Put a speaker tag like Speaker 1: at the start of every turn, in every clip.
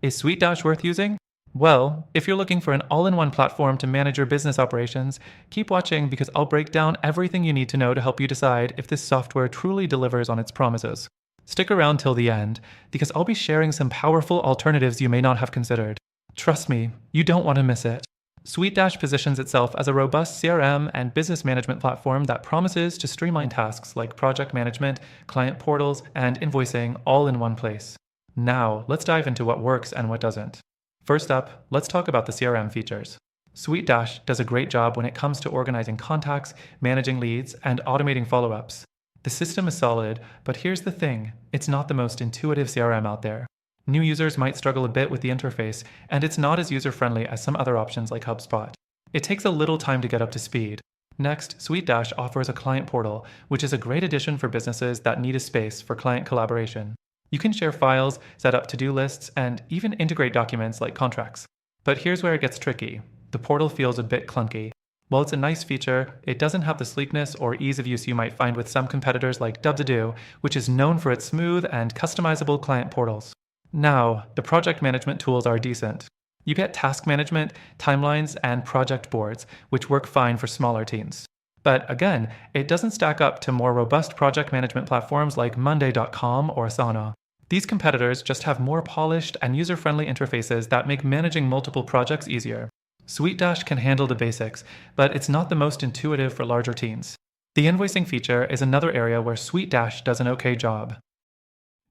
Speaker 1: Is SuiteDash worth using? Well, if you're looking for an all-in-one platform to manage your business operations, keep watching because I'll break down everything you need to know to help you decide if this software truly delivers on its promises. Stick around till the end because I'll be sharing some powerful alternatives you may not have considered. Trust me, you don't want to miss it. SuiteDash positions itself as a robust CRM and business management platform that promises to streamline tasks like project management, client portals, and invoicing all in one place. Now, let's dive into what works and what doesn't. First up, let's talk about the CRM features. SuiteDash does a great job when it comes to organizing contacts, managing leads, and automating follow-ups. The system is solid, but here's the thing, it's not the most intuitive CRM out there. New users might struggle a bit with the interface, and it's not as user-friendly as some other options like HubSpot. It takes a little time to get up to speed. Next, SuiteDash offers a client portal, which is a great addition for businesses that need a space for client collaboration. You can share files, set up to-do lists, and even integrate documents like contracts. But here's where it gets tricky. The portal feels a bit clunky. While it's a nice feature, it doesn't have the sleekness or ease of use you might find with some competitors like Dubdadoo, which is known for its smooth and customizable client portals. Now, the project management tools are decent. You get task management, timelines, and project boards, which work fine for smaller teams. But again, it doesn't stack up to more robust project management platforms like Monday.com or Asana. These competitors just have more polished and user-friendly interfaces that make managing multiple projects easier. SuiteDash can handle the basics, but it's not the most intuitive for larger teams. The invoicing feature is another area where SuiteDash does an okay job.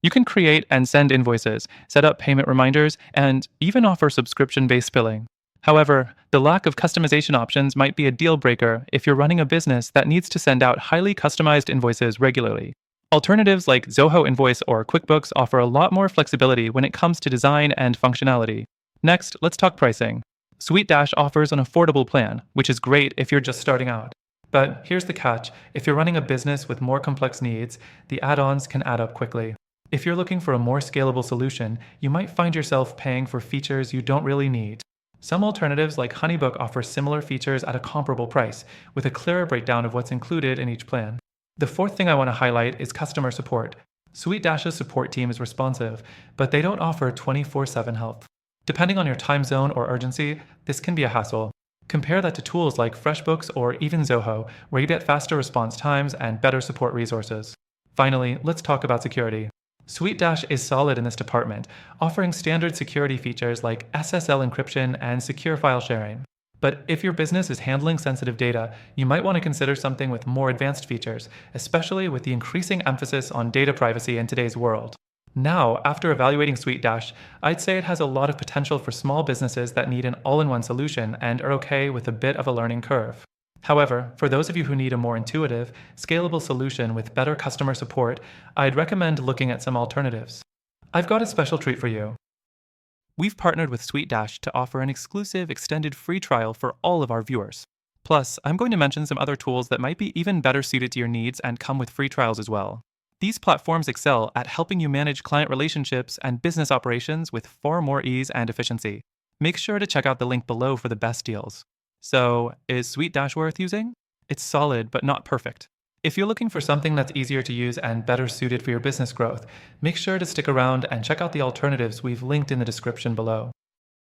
Speaker 1: You can create and send invoices, set up payment reminders, and even offer subscription-based billing. However, the lack of customization options might be a deal breaker if you're running a business that needs to send out highly customized invoices regularly. Alternatives like Zoho Invoice or QuickBooks offer a lot more flexibility when it comes to design and functionality. Next, let's talk pricing. SuiteDash offers an affordable plan, which is great if you're just starting out. But here's the catch, if you're running a business with more complex needs, the add-ons can add up quickly. If you're looking for a more scalable solution, you might find yourself paying for features you don't really need. Some alternatives like Honeybook offer similar features at a comparable price, with a clearer breakdown of what's included in each plan. The fourth thing I want to highlight is customer support. SuiteDash's support team is responsive, but they don't offer 24/7 help. Depending on your time zone or urgency, this can be a hassle. Compare that to tools like FreshBooks or even Zoho, where you get faster response times and better support resources. Finally, let's talk about security. SuiteDash is solid in this department, offering standard security features like SSL encryption and secure file sharing. But if your business is handling sensitive data, you might want to consider something with more advanced features, especially with the increasing emphasis on data privacy in today's world. Now, after evaluating SuiteDash, I'd say it has a lot of potential for small businesses that need an all-in-one solution and are okay with a bit of a learning curve. However, for those of you who need a more intuitive, scalable solution with better customer support, I'd recommend looking at some alternatives. I've got a special treat for you. We've partnered with SuiteDash to offer an exclusive extended free trial for all of our viewers. Plus, I'm going to mention some other tools that might be even better suited to your needs and come with free trials as well. These platforms excel at helping you manage client relationships and business operations with far more ease and efficiency. Make sure to check out the link below for the best deals. So, is SuiteDash worth using? It's solid, but not perfect. If you're looking for something that's easier to use and better suited for your business growth, make sure to stick around and check out the alternatives we've linked in the description below.